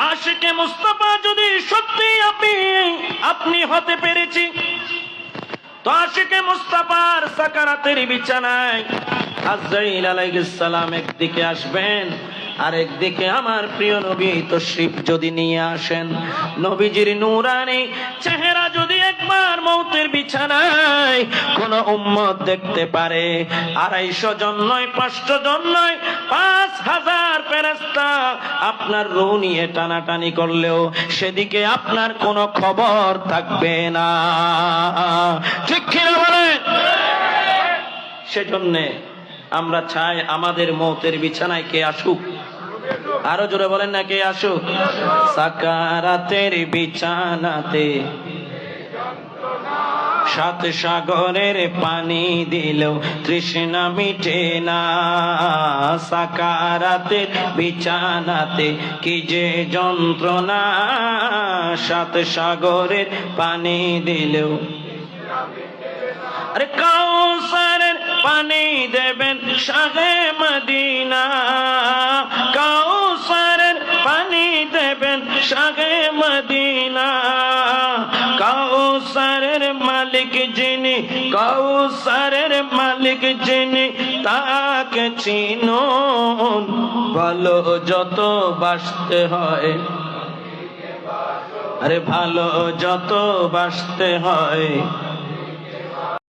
আশিকে মুস্তাফা যদি সত্যি আপনি হতে পেরেছি, তো আশিকে মুস্তাফার সাকারাতের বিছানায় আজরাইল আলাইহিস সালাম একদিকে আসবেন, আর একদিকে আমার প্রিয় নবী তশরিফ যদি নিয়ে আসেন। নবীজির নূরানি চেহারা যদি একবার মৌতের বিছানায় কোন উম্মত দেখতে পারে, 250 জন নয়, 500 জন নয়, 5000 ফেরেশতা আপনার রূহ নিয়ে টানাটানি করলেও সেদিকে আপনার কোনো খবর থাকবে না। ঠিক কি না বলেন? সেজন্য আমরা চাই আমাদের মৌতের বিছানায় কে আসুক। আরো জোরে বলেন না, কে আসুক? সাকারাতের বিছানাতে 7 সাগরের পানি দিলেও তৃষ্ণা মিটে না। সাকারাতের বিছানাতে কি যে যন্ত্রণা, 7 সাগরের পানি দিলেও। আরে কাউসারের পানি দেবেন শাহে মদিনা, কাউসারের পানি দেবেন শাহে মদিনা। কাউসারের মালিক যিনি, কাউসারের মালিক যিনি, তাকে চিনুন। ভালো যত বাসতে হয়, আরে ভালো যত বাসতে হয়,